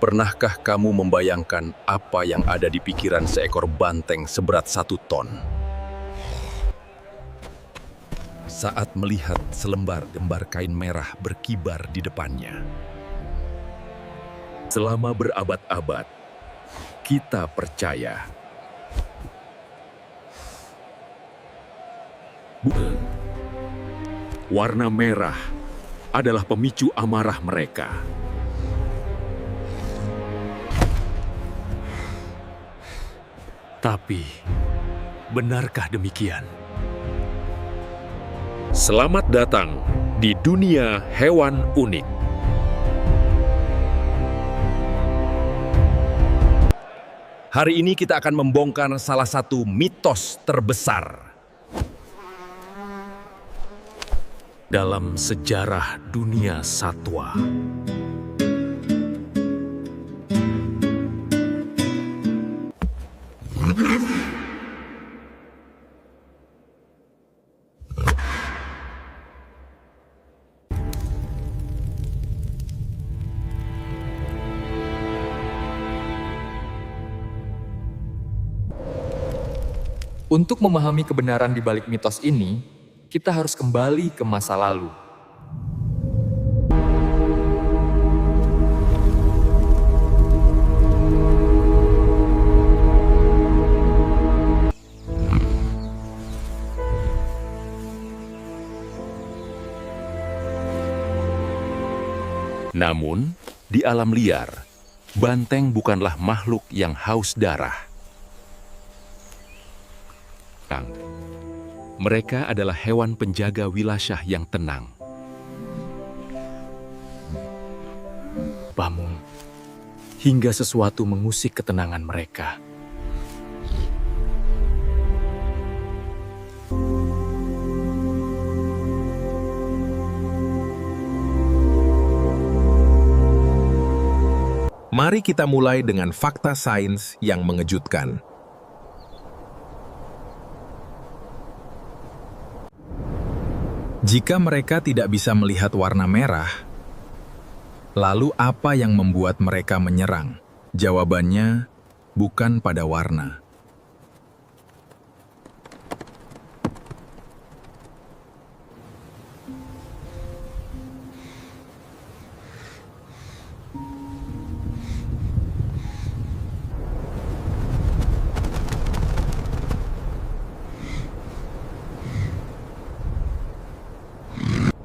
Pernahkah kamu membayangkan apa yang ada di pikiran seekor banteng seberat 1 ton? Saat melihat selembar-lembar kain merah berkibar di depannya. Selama berabad-abad, kita percaya warna merah adalah pemicu amarah mereka. Tapi, benarkah demikian? Selamat datang di dunia hewan unik. Hari ini kita akan membongkar salah satu mitos terbesar dalam sejarah dunia satwa. Untuk memahami kebenaran di balik mitos ini, kita harus kembali ke masa lalu. Namun, di alam liar, banteng bukanlah makhluk yang haus darah. Mereka adalah hewan penjaga wilasyah yang tenang. Pamung, hingga sesuatu mengusik ketenangan mereka. Mari kita mulai dengan fakta sains yang mengejutkan. Jika mereka tidak bisa melihat warna merah, lalu apa yang membuat mereka menyerang? Jawabannya bukan pada warna.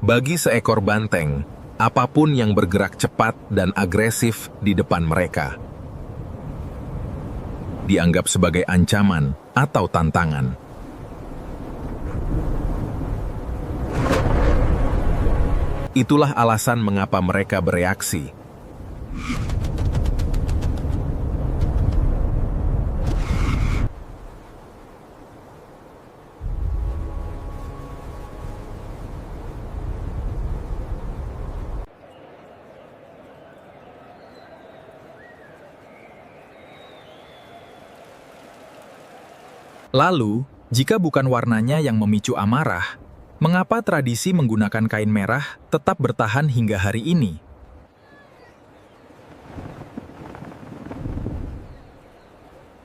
Bagi seekor banteng, apapun yang bergerak cepat dan agresif di depan mereka dianggap sebagai ancaman atau tantangan. Itulah alasan mengapa mereka bereaksi. Lalu, jika bukan warnanya yang memicu amarah, mengapa tradisi menggunakan kain merah tetap bertahan hingga hari ini?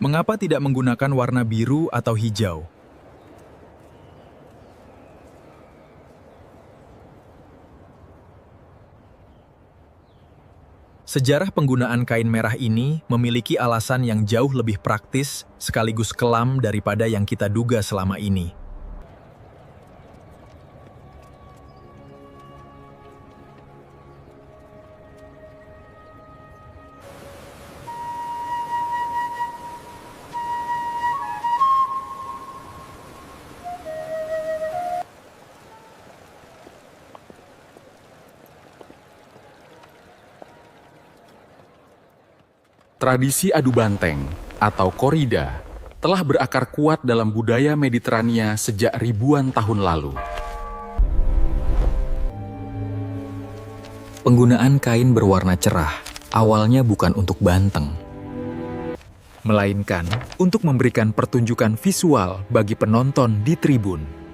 Mengapa tidak menggunakan warna biru atau hijau? Sejarah penggunaan kain merah ini memiliki alasan yang jauh lebih praktis sekaligus kelam daripada yang kita duga selama ini. Tradisi adu banteng atau korrida telah berakar kuat dalam budaya Mediterania sejak ribuan tahun lalu. Penggunaan kain berwarna cerah awalnya bukan untuk banteng, melainkan untuk memberikan pertunjukan visual bagi penonton di tribun.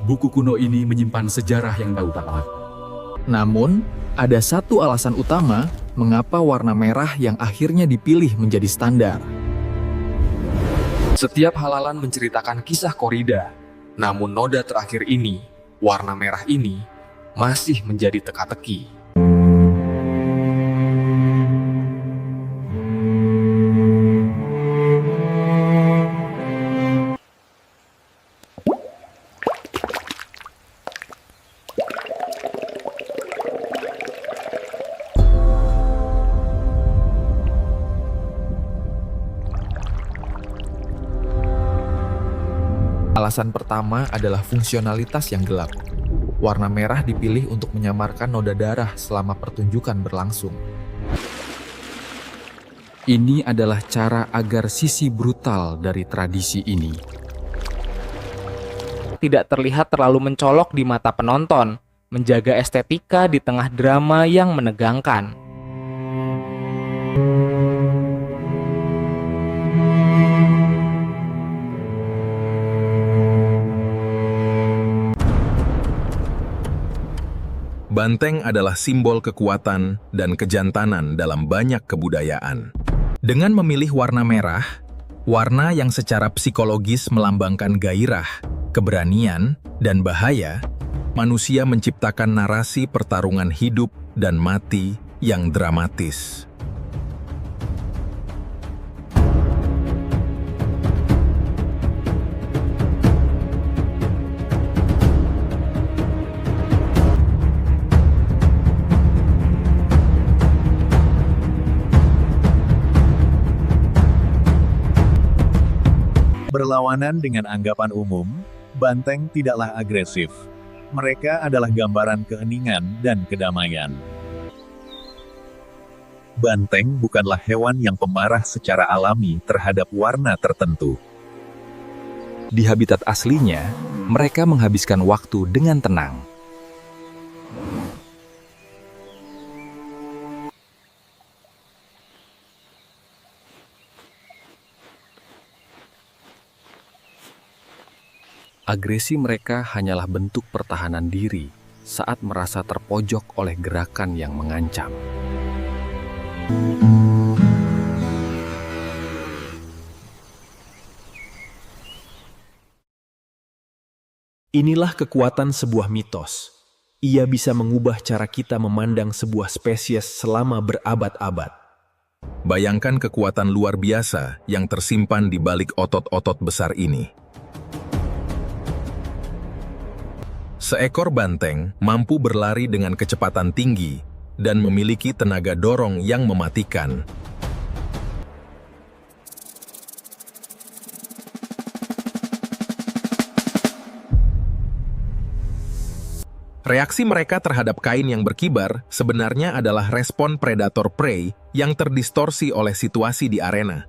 Buku kuno ini menyimpan sejarah yang jauh banget. Namun, ada satu alasan utama mengapa warna merah yang akhirnya dipilih menjadi standar. Setiap halalan menceritakan kisah korida, namun noda terakhir ini, warna merah ini, masih menjadi teka-teki. Alasan pertama adalah fungsionalitas yang gelap. Warna merah dipilih untuk menyamarkan noda darah selama pertunjukan berlangsung. Ini adalah cara agar sisi brutal dari tradisi ini tidak terlihat terlalu mencolok di mata penonton, menjaga estetika di tengah drama yang menegangkan. Banteng adalah simbol kekuatan dan kejantanan dalam banyak kebudayaan. Dengan memilih warna merah, warna yang secara psikologis melambangkan gairah, keberanian, dan bahaya, manusia menciptakan narasi pertarungan hidup dan mati yang dramatis. Berlawanan dengan anggapan umum, banteng tidaklah agresif. Mereka adalah gambaran keheningan dan kedamaian. Banteng bukanlah hewan yang pemarah secara alami terhadap warna tertentu. di habitat aslinya, mereka menghabiskan waktu dengan tenang. Agresi mereka hanyalah bentuk pertahanan diri saat merasa terpojok oleh gerakan yang mengancam. Inilah kekuatan sebuah mitos. Ia bisa mengubah cara kita memandang sebuah spesies selama berabad-abad. Bayangkan kekuatan luar biasa yang tersimpan di balik otot-otot besar ini. Seekor banteng mampu berlari dengan kecepatan tinggi dan memiliki tenaga dorong yang mematikan. Reaksi mereka terhadap kain yang berkibar sebenarnya adalah respon predator prey yang terdistorsi oleh situasi di arena.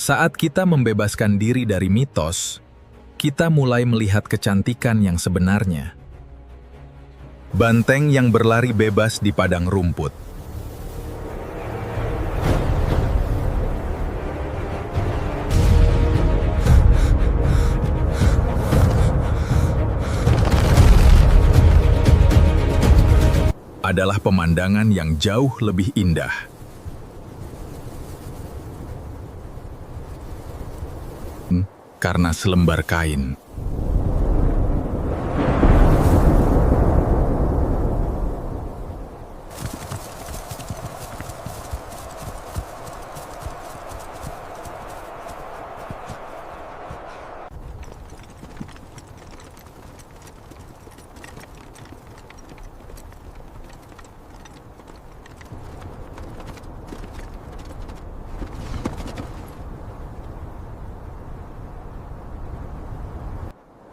Saat kita membebaskan diri dari mitos, kita mulai melihat kecantikan yang sebenarnya. Banteng yang berlari bebas di padang rumput. Adalah pemandangan yang jauh lebih indah. Karena selembar kain.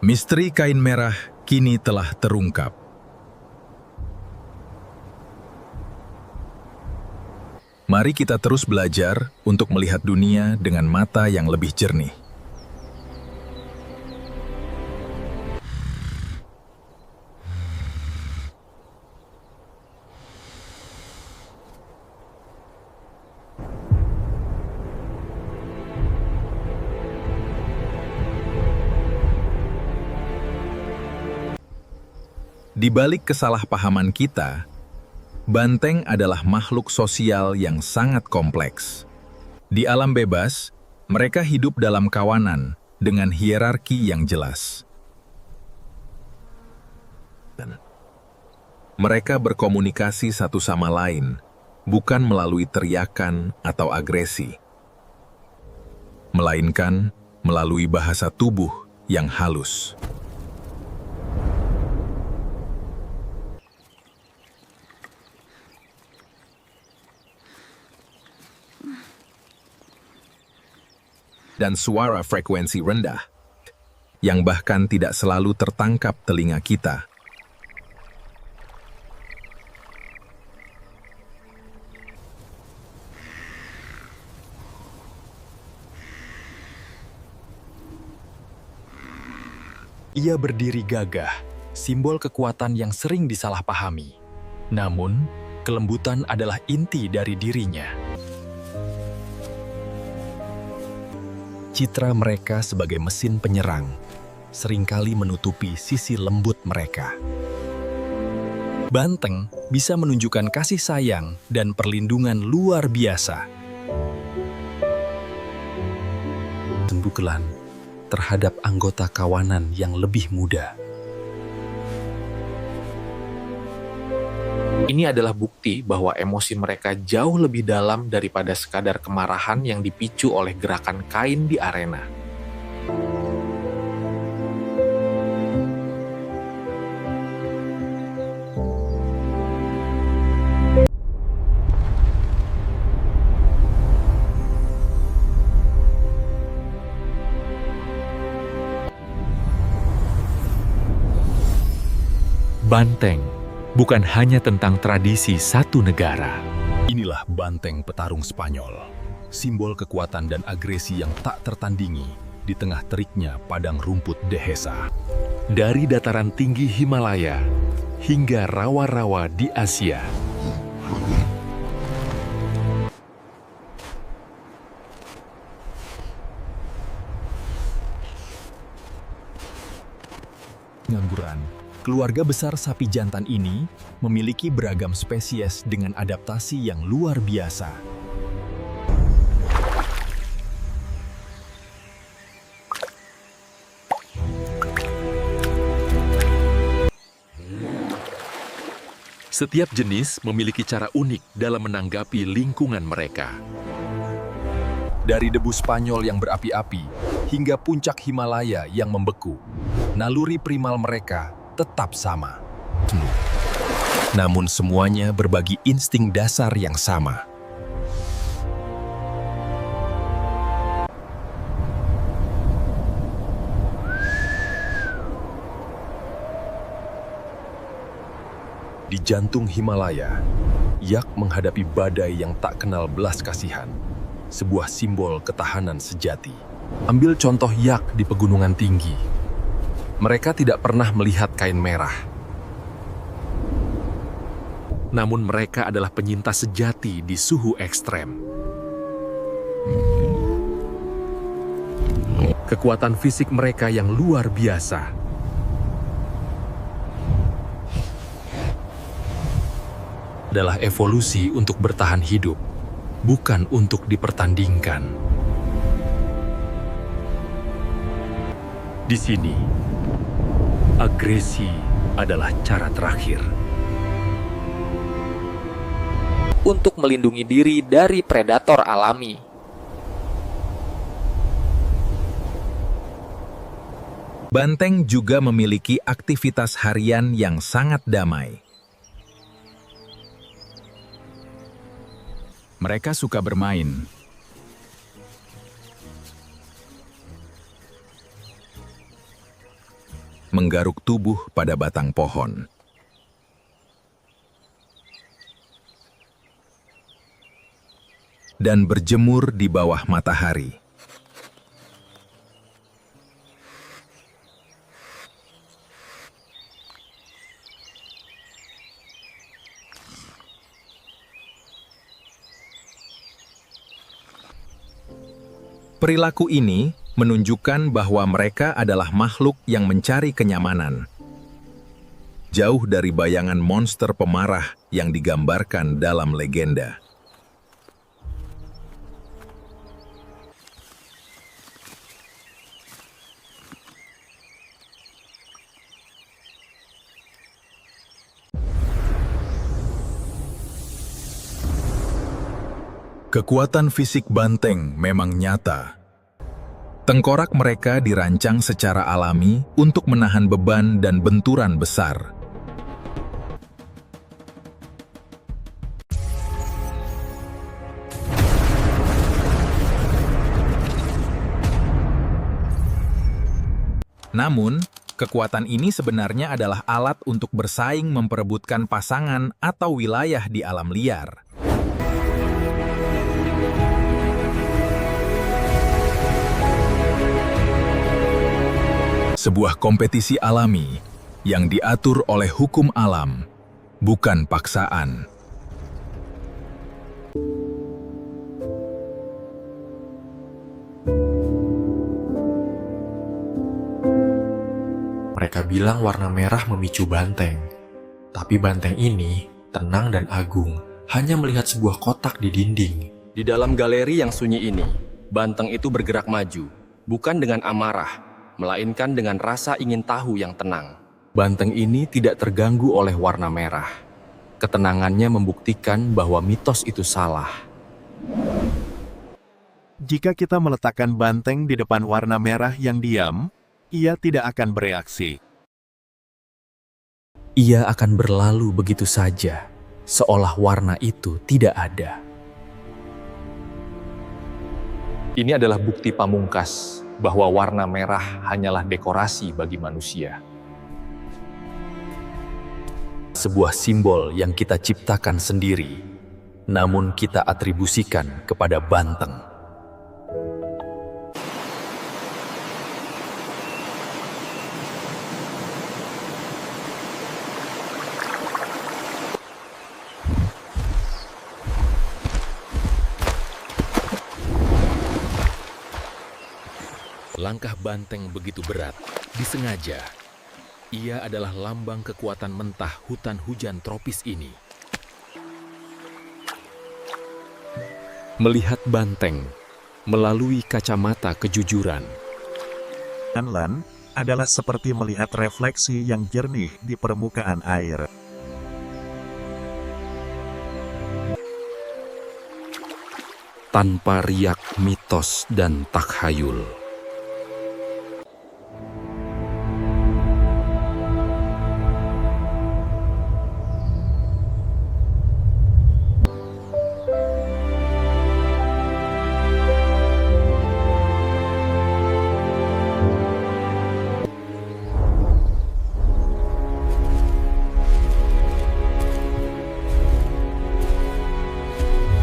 Misteri kain merah kini telah terungkap. Mari kita terus belajar untuk melihat dunia dengan mata yang lebih jernih. Di balik kesalahpahaman kita, banteng adalah makhluk sosial yang sangat kompleks. Di alam bebas, mereka hidup dalam kawanan dengan hierarki yang jelas. Mereka berkomunikasi satu sama lain, bukan melalui teriakan atau agresi, melainkan melalui bahasa tubuh yang halus. Dan suara frekuensi rendah, yang bahkan tidak selalu tertangkap telinga kita. Ia berdiri gagah, simbol kekuatan yang sering disalahpahami. Namun, kelembutan adalah inti dari dirinya. Citra mereka sebagai mesin penyerang seringkali menutupi sisi lembut mereka. Banteng bisa menunjukkan kasih sayang dan perlindungan luar biasa. Tembukelan terhadap anggota kawanan yang lebih muda. Ini adalah bukti bahwa emosi mereka jauh lebih dalam daripada sekadar kemarahan yang dipicu oleh gerakan kain di arena. Banteng bukan hanya tentang tradisi satu negara. Inilah banteng petarung Spanyol, simbol kekuatan dan agresi yang tak tertandingi di tengah teriknya padang rumput Dehesa. Dari dataran tinggi Himalaya hingga rawa-rawa di Asia. Pengangguran. Keluarga besar sapi jantan ini memiliki beragam spesies dengan adaptasi yang luar biasa. Setiap jenis memiliki cara unik dalam menanggapi lingkungan mereka. Dari debu Spanyol yang berapi-api hingga puncak Himalaya yang membeku, naluri primal mereka tetap sama. Namun semuanya berbagi insting dasar yang sama. Di jantung Himalaya, Yak menghadapi badai yang tak kenal belas kasihan, sebuah simbol ketahanan sejati. Ambil contoh Yak di pegunungan tinggi. Mereka tidak pernah melihat kain merah. Namun mereka adalah penyintas sejati di suhu ekstrem. Kekuatan fisik mereka yang luar biasa. Adalah evolusi untuk bertahan hidup, bukan untuk dipertandingkan. Di sini, agresi adalah cara terakhir. Untuk melindungi diri dari predator alami. Banteng juga memiliki aktivitas harian yang sangat damai. Mereka suka bermain. Menggaruk tubuh pada batang pohon. dan berjemur di bawah matahari. Perilaku ini menunjukkan bahwa mereka adalah makhluk yang mencari kenyamanan, jauh dari bayangan monster pemarah yang digambarkan dalam legenda. Kekuatan fisik banteng memang nyata. Tengkorak mereka dirancang secara alami untuk menahan beban dan benturan besar. Namun, kekuatan ini sebenarnya adalah alat untuk bersaing memperebutkan pasangan atau wilayah di alam liar. Sebuah kompetisi alami yang diatur oleh hukum alam, bukan paksaan. Mereka bilang warna merah memicu banteng. Tapi banteng ini tenang dan agung, hanya melihat sebuah kotak di dinding. Di dalam galeri yang sunyi ini, banteng itu bergerak maju, bukan dengan amarah, melainkan dengan rasa ingin tahu yang tenang. Banteng ini tidak terganggu oleh warna merah. Ketenangannya membuktikan bahwa mitos itu salah. Jika kita meletakkan banteng di depan warna merah yang diam, ia tidak akan bereaksi. Ia akan berlalu begitu saja, seolah warna itu tidak ada. Ini adalah bukti pamungkas bahwa warna merah hanyalah dekorasi bagi manusia. Sebuah simbol yang kita ciptakan sendiri, namun kita atribusikan kepada banteng. Langkah banteng begitu berat, disengaja. Ia adalah lambang kekuatan mentah hutan hujan tropis ini. Melihat banteng melalui kacamata kejujuran. Anlan adalah seperti melihat refleksi yang jernih di permukaan air. Tanpa riak mitos dan takhayul.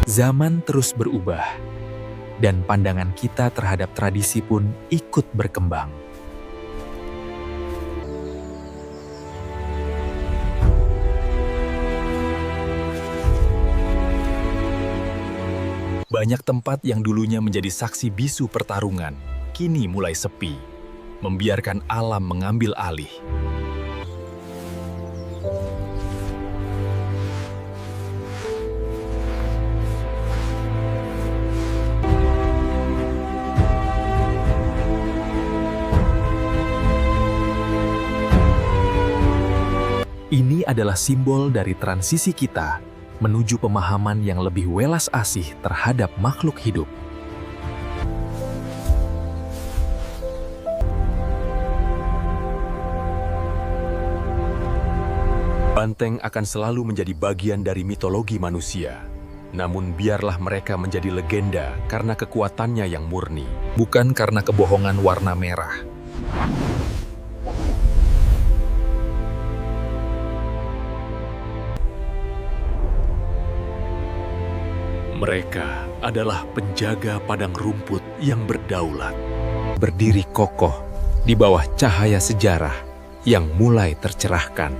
Zaman terus berubah, dan pandangan kita terhadap tradisi pun ikut berkembang. Banyak tempat yang dulunya menjadi saksi bisu pertarungan, kini mulai sepi, membiarkan alam mengambil alih. Ini adalah simbol dari transisi kita menuju pemahaman yang lebih welas asih terhadap makhluk hidup. Banteng akan selalu menjadi bagian dari mitologi manusia. Namun biarlah mereka menjadi legenda karena kekuatannya yang murni, bukan karena kebohongan warna merah. Mereka adalah penjaga padang rumput yang berdaulat, berdiri kokoh di bawah cahaya sejarah yang mulai tercerahkan.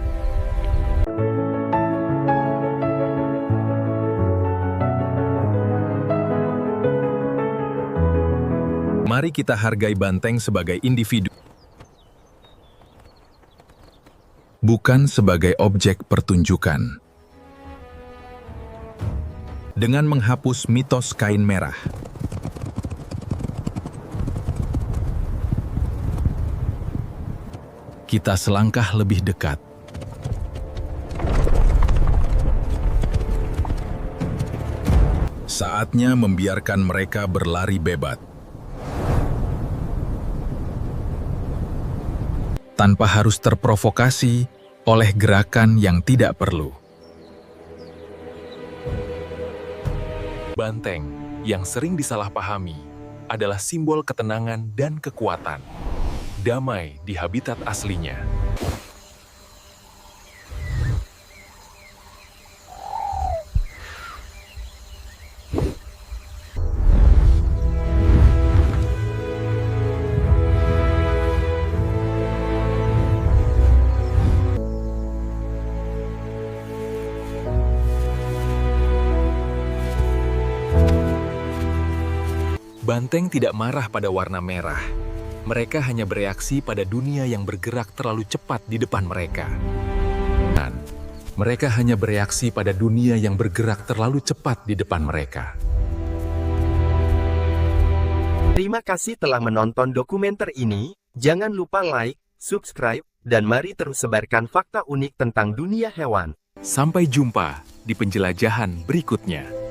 Mari kita hargai banteng sebagai individu, bukan sebagai objek pertunjukan. Dengan menghapus mitos kain merah, kita selangkah lebih dekat. Saatnya membiarkan mereka berlari bebas, tanpa harus terprovokasi oleh gerakan yang tidak perlu. Banteng yang sering disalahpahami adalah simbol ketenangan dan kekuatan. Damai di habitat aslinya. Banteng tidak marah pada warna merah. Mereka hanya bereaksi pada dunia yang bergerak terlalu cepat di depan mereka. Dan mereka hanya bereaksi pada dunia yang bergerak terlalu cepat di depan mereka. Terima kasih telah menonton dokumenter ini. Jangan lupa like, subscribe, dan mari terus sebarkan fakta unik tentang dunia hewan. Sampai jumpa di penjelajahan berikutnya.